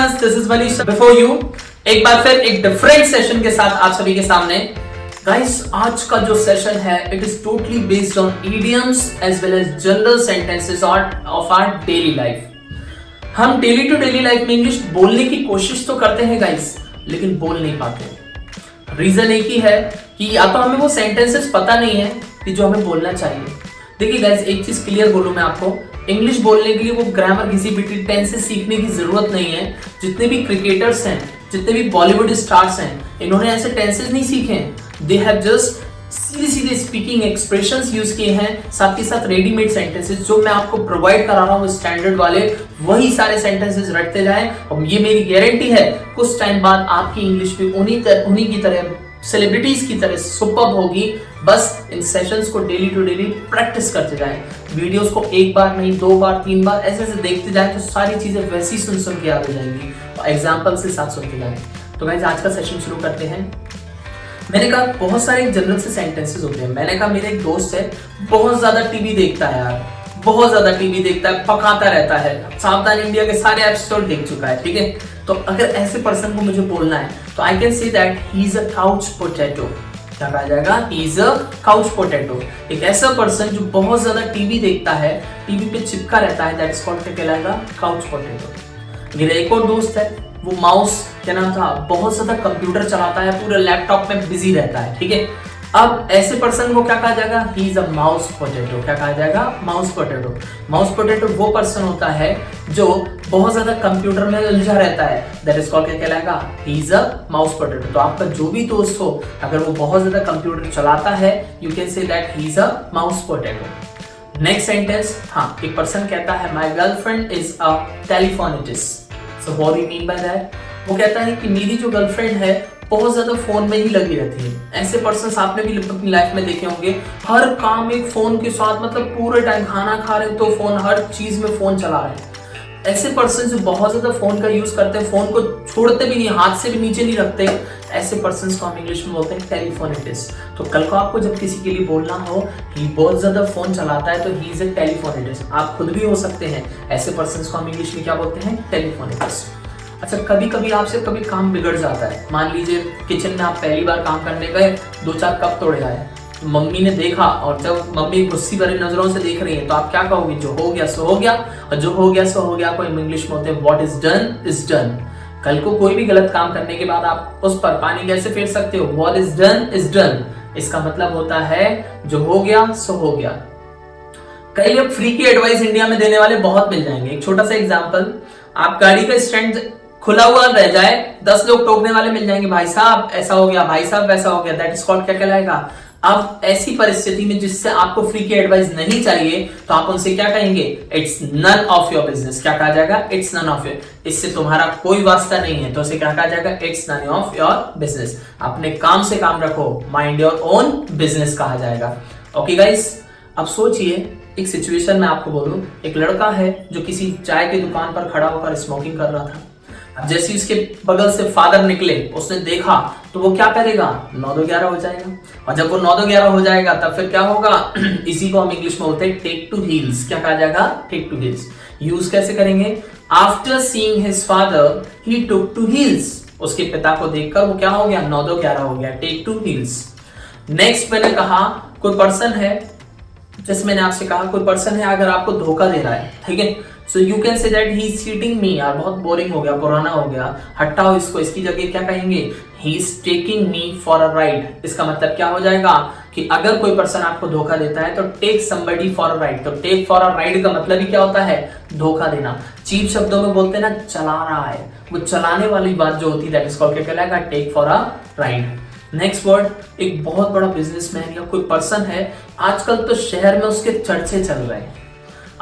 Listeners, this is Manish before you, एक बार फिर एक डिफरेंट सेशन के साथ आप सभी के सामने। गाइस, आज का जो सेशन है it is totally based on idioms as well as general sentences of our daily life. हम डेली टू डेली लाइफ में इंग्लिश बोलने की कोशिश तो करते हैं गाइस, लेकिन बोल नहीं पाते। रीजन एक ही है कि या तो हमें वो सेंटेंसेस पता नहीं है कि जो हमें बोलना चाहिए। देखिए गाइस, एक चीज क्लियर बोलूं मैं आपको, इंग्लिश बोलने के लिए वो ग्रामर किसी भी टेंसेस सीखने की जरूरत नहीं है। जितने भी क्रिकेटर्स हैं, जितने भी बॉलीवुड स्टार्स हैं, इन्होंने ऐसे टेंसेस नहीं सीखे हैं। दे हैव जस्ट सीधे सीधे स्पीकिंग एक्सप्रेशंस यूज किए हैं, साथ ही साथ रेडीमेड सेंटेंसेस जो मैं आपको प्रोवाइड करा रहा हूँ स्टैंडर्ड वाले, वही सारे सेंटेंसेस रटते जाएं और ये मेरी गारंटी है कुछ टाइम बाद आपकी इंग्लिश भी उन्हीं की तरह, सेलिब्रिटीज की तरह सुपर्ब होगी। बस इन सेशंस को डेली टू डेली प्रैक्टिस करते जाएं। वीडियोस को एक बार नहीं, 2 बार 3 बार ऐसे ऐसे देखते जाएं तो सारी चीजें वैसी सुन के याद हो जाएंगी और एग्जाम्पल के साथ सुनते जाएं। तो गाइस, आज का सेशन शुरू करते हैं। मैंने कहा बहुत सारे जनरल से सेंटेंसेस होते हैं। मैंने कहा मेरा एक दोस्त है, बहुत ज्यादा टीवी देखता है यार, बहुत ज्यादा टीवी देखता है, पकाता रहता है, सावधान इंडिया के सारे एपिसोड देख चुका है, ठीक है। तो अगर ऐसे पर्सन को मुझे बोलना है तो I can say that he is a couch potato. क्या कहा जाएगा? ही इज अ काउच पोटैटो। एक ऐसा पर्सन जो बहुत ज्यादा टीवी देखता है, टीवी पे चिपका रहता है, दैट इज कॉल्ड, क्या कहलाएगा? Couch potato. मेरा एक और दोस्त है, वो माउस, क्या नाम था, बहुत ज्यादा कंप्यूटर चलाता है, पूरे लैपटॉप में बिजी रहता है, ठीक है। अब ऐसे पर्सन को क्या कहा जाएगा? ही इज अ माउस पोटैटो। क्या कहा जाएगा? Mouse potato. माउस पोटैटो वो पर्सन होता है जो बहुत ज्यादा कंप्यूटर में उलझा रहता है, दैट इज कॉल्ड, क्या कहलाएगा? ही इज अ माउस पोटैटो। तो आपका जो भी दोस्त हो, अगर वो बहुत ज्यादा कंप्यूटर चलाता है, you can say that he is a mouse potato. Next sentence, हाँ, एक पर्सन कहता है my girlfriend is a telephonitist. So what do you mean by that? वो कहता है कि मेरी जो गर्लफ्रेंड है बहुत ज्यादा फोन में ही लगी रहती है। ऐसे पर्सन आपने भी अपनी लाइफ में देखे होंगे, हर काम एक फोन के साथ, मतलब पूरे टाइम खाना खा रहे तो फोन, हर चीज में फोन चला रहे हैं। ऐसे पर्सन जो बहुत ज्यादा फोन का यूज करते हैं, फोन को छोड़ते भी नहीं, हाथ से भी नीचे नहीं रखते, ऐसे पर्सन को हम इंग्लिश में बोलते हैं टेलीफोनिटिस्ट। तो कल को आपको जब किसी के लिए बोलना हो कि बहुत ज्यादा फोन चलाता है तो ही इज अ टेलीफोनिटिस्ट, आप खुद भी हो सकते हैं। ऐसे पर्सन को हम इंग्लिश में क्या बोलते हैं? टेलीफोनिटिस्ट। अच्छा, कभी कभी आपसे कभी काम बिगड़ जाता है। मान लीजिए किचन में आप पहली बार काम करने गए, 2-4 कप तोड़े आए, तो मम्मी ने देखा, और जब मम्मी गुस्सी भरी नजरों से देख रही है तो आप क्या कहोगे? जो हो गया सो हो गया, और जो हो गया सो हो गया को इंग्लिश में होते हैं what is done is done. कल को कोई भी गलत काम करने के बाद आप उस पर पानी कैसे फेर सकते हो? What is done is done. इसका मतलब होता है जो हो गया सो हो गया। कई अब फ्री की एडवाइस इंडिया में देने वाले बहुत मिल जाएंगे। एक छोटा सा एग्जांपल, आप गाड़ी का स्टैंड खुला हुआ रह जाए, 10 लोग टोकने वाले मिल जाएंगे, भाई साहब ऐसा हो गया, भाई साहब वैसा हो गया, दैट इज कॉल्ड, क्या कहलाएगा? अब ऐसी परिस्थिति में जिससे आपको फ्री की एडवाइस नहीं चाहिए तो आप उनसे क्या कहेंगे? It's none of your business. क्या कहा जाएगा? इट्स नन ऑफ योर, इससे तुम्हारा कोई वास्ता नहीं है, तो उसे क्या कहा जाएगा? It's none of your business. अपने काम से काम रखो, माइंड योर ओन बिजनेस कहा जाएगा। ओके गाइस, अब सोचिए एक सिचुएशन में आपको बोलूं, एक लड़का है जो किसी चाय की दुकान पर खड़ा होकर स्मोकिंग कर रहा था। अब जैसे उसके बगल से फादर निकले, उसने देखा, तो वो क्या करेगा? 9-11 हो जाएगा। और जब वो 9-11 हो जाएगा तब फिर क्या होगा? इसी को हम इंग्लिश में बोलते हैं टेक टू हील्स। क्या कहा जाएगा? Take to heels. यूज कैसे करेंगे? After seeing his father he took to heels. उसके पिता को देखकर वो क्या हो गया? 9-11 हो गया, टेक टू हील्स। नेक्स्ट मैंने कहा कोई पर्सन है, जैसे मैंने आपसे कहा कोई पर्सन है अगर आपको धोखा दे रहा है, ठीक है, so you can say that he is cheating मी। यार बहुत बोरिंग हो गया, पुराना हो गया, हटाओ इसको, इसकी जगह क्या कहेंगे? He is taking me for a ride. इसका मतलब क्या हो जाएगा कि अगर कोई पर्सन आपको धोखा देता है तो take somebody for a ride. तो टेक फॉर अ राइड का मतलब ही क्या होता है? धोखा देना। चीप शब्दों में बोलते हैं ना, चला रहा है, वो चलाने वाली बात जो होती है दैट इज कॉल्ड, क्या कहलाएगा? Take for a ride. Next word, एक बहुत बड़ा बिजनेसमैन या कोई पर्सन है, आजकल तो शहर में उसके चर्चे चल रहे हैं,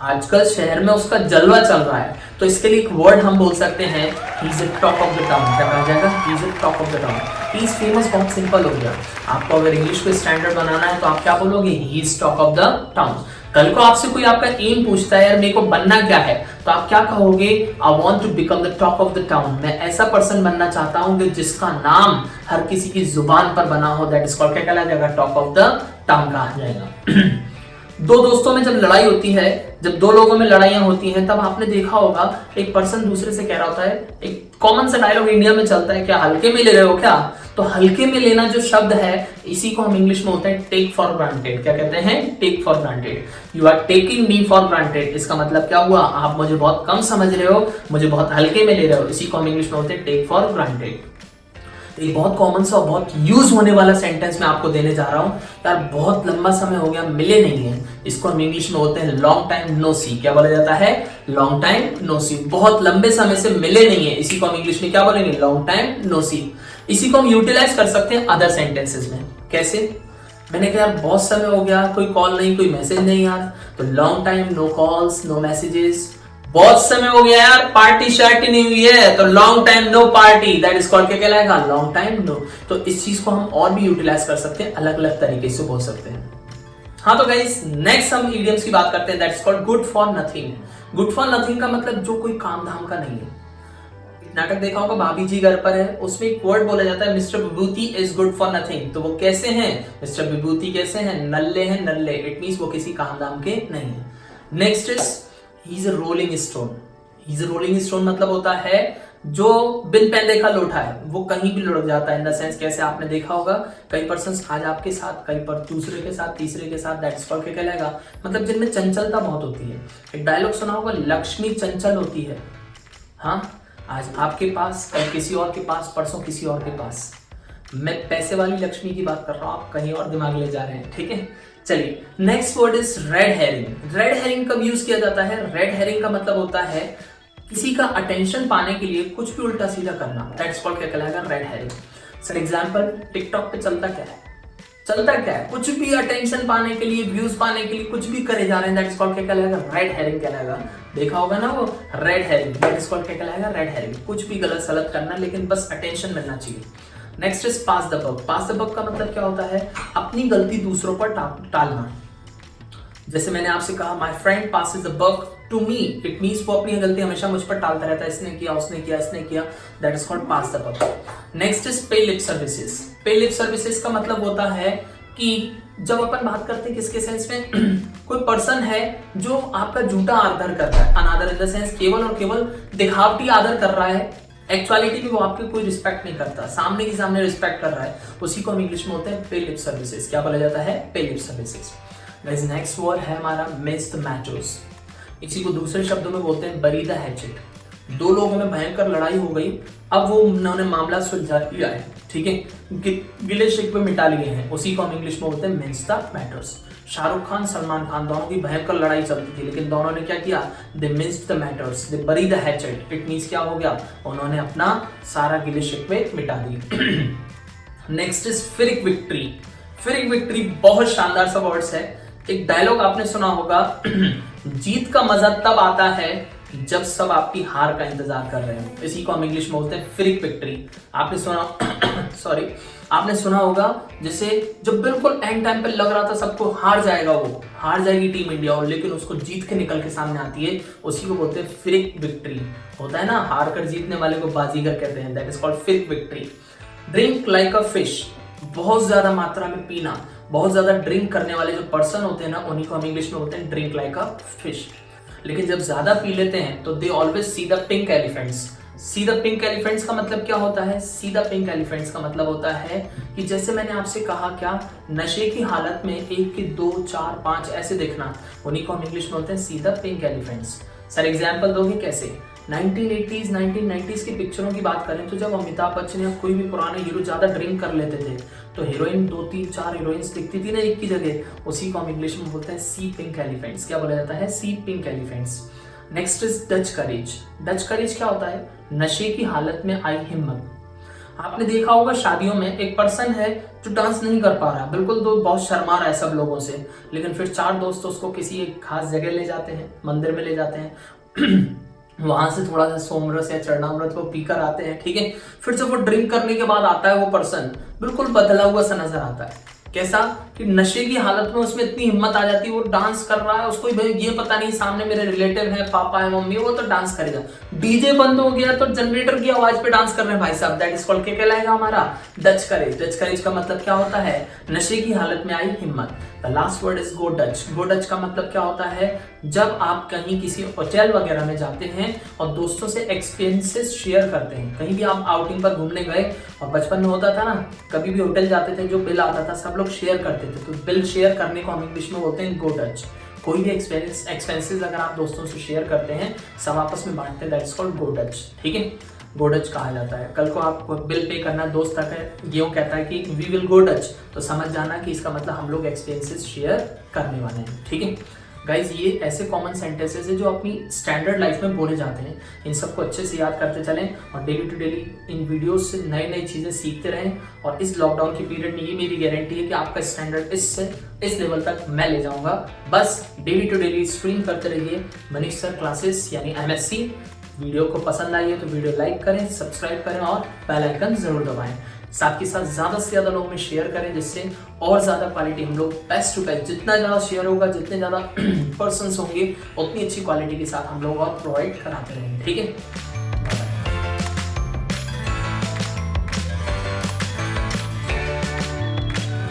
आजकल शहर में उसका जलवा चल रहा है, तो इसके लिए एक वर्ड हम बोल सकते हैं, ही is a top of the town. क्या कहा जाएगा? ही is a top of the town. He is famous, बहुत सिंपल हो गया। आपको अगर इंग्लिश को स्टैंडर्ड बनाना है तो आप क्या बोलोगे? He is top of the town. कल को आपसे कोई आपका एम पूछता है यार मेरे को बनना क्या है, तो आप क्या कहोगे? I want to become the top of the town. मैं ऐसा पर्सन बनना चाहता हूं कि जिसका नाम हर किसी की जुबान पर बना हो, दैट इज कॉल्ड, क्या कहलाएगा? टॉप ऑफ द टाउन कहा जाएगा। दो दोस्तों में जब लड़ाई होती है, जब दो लोगों में लड़ाइयां होती हैं, तब आपने देखा होगा एक पर्सन दूसरे से कह रहा होता है, एक कॉमन सा डायलॉग इंडिया में चलता है, क्या हल्के में ले रहे हो क्या? तो हल्के में लेना जो शब्द है, इसी को हम इंग्लिश में होता है टेक फॉर ग्रांटेड। क्या कहते हैं? Take for granted. You are taking me for granted. इसका मतलब क्या हुआ? आप मुझे बहुत कम समझ रहे हो, मुझे बहुत हल्के में ले रहे हो। इसी को हम इंग्लिश में होते हैं टेक फॉर ग्रांटेड। एक बहुत कॉमन सा, बहुत यूज होने वाला सेंटेंस मैं आपको देने जा रहा हूं। यार बहुत लंबा समय हो गया, मिले नहीं है। इसको हम इंग्लिश में होते हैं लॉन्ग टाइम नो सी। क्या बोला जाता है? लॉन्ग टाइम नो सी। बहुत लंबे समय से मिले नहीं है, इसी को हम इंग्लिश में क्या बोलेंगे? लॉन्ग टाइम नो सी। इसी को हम यूटिलाइज कर सकते हैं अदर सेंटेंसेस में। कैसे? मैंने कहा यार बहुत समय हो गया, कोई कॉल नहीं, कोई मैसेज नहीं यार, तो long time no calls no messages. बहुत समय हो गया यार, पार्टी शार्टी नहीं हुई है, तो long time no party. That is called क्या कहलाएगा? Long time no. तो इस चीज को हम और भी यूटिलाइज कर सकते हैं, अलग अलग तरीके से बोल सकते हैं। हाँ तो गाइस, नेक्स्ट हम इडियम्स की बात करते हैं। That is called good for nothing. Good for nothing का मतलब जो कोई काम धाम का नहीं है। नाटक देखा होगा, भाभी जी घर पर है, उसमें एक वर्ड बोला जाता है, mister Vibhuti is good for nothing. तो वो कैसे हैं? मिस्टर विभूति कैसे हैं? नल्ले हैं, नल्ले। इट मींस वो किसी काम धाम के नहीं है। Next is he is a rolling stone. He is a rolling stone मतलब होता है जो बिन पेन देखा लोटा है, वो कहीं भी लुढ़क जाता है। इन द सेंस कैसे? आपने देखा होगा कई पर्सन आज आपके साथ, कई पर दूसरे के साथ, तीसरे के साथ, दैट्स कॉल्ड क्या कहलाएगा? मतलब जिनमें चंचलता बहुत होती है। एक डायलॉग सुना होगा, लक्ष्मी चंचल होती है। हाँ, आज आपके पास, कल किसी और के पास, परसों किसी और के पास। मैं पैसे वाली लक्ष्मी की बात कर रहा हूं, आप कहीं और दिमाग ले जा रहे हैं। ठीक है, चलिए next word is red herring. Red herring कब यूज किया जाता है? रेड हेरिंग का मतलब होता है किसी का अटेंशन पाने के लिए कुछ भी उल्टा सीधा करना। दैट्स कॉल्ड क्या कहलाएगा? Red herring. Sir example, TikTok पे चलता क्या है? चलता क्या है? कुछ भी अटेंशन पाने के लिए, व्यूज पाने के लिए कुछ भी करे जा रहे हैं। दैट इज कॉल्ड क्या कहलाएगा? रेड हेरिंग कहलाएगा। देखा होगा ना वो red herring. That is called क्या कहलाएगा? Red herring. कुछ भी गलत सलत करना, लेकिन बस अटेंशन मिलना चाहिए। Next is pass the buck. Pass the buck का मतलब क्या होता है? अपनी गलती दूसरों पर टालना। जैसे मैंने आपसे कहा, my friend passes the buck to me. It means वो अपनी गलती हमेशा मुझ पर टालता रहता है, इसने किया, उसने किया, इसने किया। That is called pass the buck. Next is pay slip services. Pay slip services का मतलब होता है कि जब अपन बात करते हैं किसके सेंस में, कोई पर्सन है जो आपका झूठा आदर कर रहा है, अनादर इन द सेंस केवल और केवल दिखावटी आदर कर रहा है, एक्चुअलिटी में वो आपकी कोई रिस्पेक्ट नहीं करता, सामने की सामने रिस्पेक्ट कर रहा है, उसी को हम इंग्लिश में होते हैं पे लिप सर्विसेज। क्या बोला जाता है? पे slip services. Guys next word है हमारा मिस द मैटर्स। इसी को दूसरे शब्दों में बोलते हैं बरी द हैचेट। दो लोगों में भयंकर लड़ाई हो गई, अब वो उन्होंने मामला सुलझा लिया है। ठीक है, गिले शिकवे मिटा लिए हैं, उसी को हम इंग्लिश में बोलते हैं miss the matters. Shahrukh Khan, Salman Khan दोनों की भयंकर लड़ाई चलती थी, लेकिन दोनों ने क्या किया? दे मिस्ड द मैटर्स, दे बरी द हैचेट। इट मींस क्या हो गया? उन्होंने अपना सारा गिले शिकवे मिटा दिए। Next is pyrrhic victory. Pyrrhic victory बहुत शानदार सा वर्ड्स है। एक डायलॉग आपने सुना होगा, जीत का मजा तब आता है जब सब आपकी हार का इंतजार कर रहे हो। इसी को हम इंग्लिश में बोलते हैं फिरिक विक्ट्री। आपने सुना सॉरी, आपने सुना होगा जैसे जब बिल्कुल एंड टाइम पे लग रहा था सबको हार जाएगा, वो हार जाएगी टीम इंडिया, और लेकिन उसको जीत के निकल के सामने आती है, उसी को बोलते हैं फिरिक विक्ट्री। होता है ना, हार कर जीतने वाले को बाजीगर कहते हैं। That is called pyrrhic victory. Drink like a fish, बहुत ज्यादा मात्रा में पीना, बहुत ज्यादा ड्रिंक करने वाले जो पर्सन होते हैं ना, उन्हीं को हम इंग्लिश में बोलते हैं ड्रिंक लाइक अ फिश। लेकिन जब ज्यादा पी लेते हैं तो they always see the pink elephants. See the pink elephants का मतलब क्या होता है? सी द पिंक एलिफेंट्स का मतलब होता है कि जैसे मैंने आपसे कहा, क्या नशे की हालत में एक के 2, 4, 5 ऐसे देखना, उन्हीं को हम इंग्लिश में बोलते हैं see the pink elephants. Sir example दोगे कैसे? 1980s 1990s की पिक्चरों की बात करें तो जब अमिताभ बच्चन या कोई भी पुराने हीरो ज्यादा ड्रिंक कर लेते थे तो हीरोइन 2, 3, 4 हीरोइंस दिखती थी ना एक की जगह, उसी को हम इंग्लिश में बोलते हैं सी पिंक एलिफेंट्स। क्या बोला जाता है? See pink elephants. Next is Dutch courage. Dutch courage क्या होता है? नशे की हालत में आई हिम्मत। आपने देखा होगा शादियों में एक पर्सन है जो डांस नहीं कर पा रहा, बिल्कुल तो बहुत शर्मा रहा है सब लोगों से, लेकिन फिर 4 दोस्त उसको किसी एक खास जगह ले जाते हैं, मंदिर में ले जाते हैं वहां से थोड़ा सा सोमरस या चरणामृत को पीकर आते हैं। ठीक है, फिर जब वो ड्रिंक करने के बाद आता है वो पर्सन बिल्कुल बदला हुआ सा नजर आता है। कैसा? कि नशे की हालत में उसमें इतनी हिम्मत आ जाती है, वो डांस कर रहा है, उसको ये पता नहीं सामने मेरे रिलेटिव है, पापा है, मम्मी, वो तो डांस करेगा। डीजे बंद हो गया तो जनरेटर की आवाज पे डांस कर रहे हैं भाई साहब, दैट इज कॉल्ड क्या कहलाएगा हमारा? Dutch courage. डच करेज का मतलब क्या होता है? नशे की हालत में आई हिम्मत। The last word is go Dutch. Go Dutch का मतलब क्या होता है? जब आप कहीं किसी होटल वगैरह में जाते हैं और दोस्तों से एक्सपीरियंसेस शेयर करते हैं, कहीं भी आप आउटिंग पर घूमने गए और बचपन में होता था ना, कभी भी होटल जाते थे, जो बिल आता था सब लोग शेयर करते थे, तो बिल शेयर करने को हम इंग्लिश में बोलते हैं गो डच। कोई भी एक्सपेंसेस अगर आप दोस्तों से शेयर करते हैं, सब आपस में बांटते हैं, that is called go Dutch. ठीक है, गो डच कहा जाता है। कल को आपको बिल पे करना, दोस्त अगर ये कहता है कि वी विल गो डच, तो समझ जाना कि इसका मतलब हम लोग एक्सपेंसेस शेयर करने वाले हैं। ठीक है गाइज, ये ऐसे कॉमन सेंटेंसेस है जो अपनी स्टैंडर्ड लाइफ में बोले जाते हैं। इन सबको अच्छे से याद करते चलें और डेली टू डेली इन वीडियोस से नई नई चीज़ें सीखते रहें। और इस लॉकडाउन की पीरियड में ये मेरी गारंटी है कि आपका स्टैंडर्ड इस लेवल तक मैं ले जाऊंगा। बस डेली टू डेली स्ट्रीम करते रहिए मनीष सर क्लासेस यानी MSc। वीडियो को पसंद आई है तो वीडियो लाइक करें, सब्सक्राइब करें और बेल आइकन जरूर दबाएं। साथ के साथ ज़्यादा से ज़्यादा लोगों में शेयर करें, जिससे और ज़्यादा क्वालिटी हम लोग बेस्ट टू बेस्ट, जितना ज़्यादा शेयर होगा, जितने ज़्यादा पर्सन्स होंगे, उतनी अच्छी क्वालिटी के साथ हम लोग और प्रोवाइड कराते रहेंगे। ठीक है।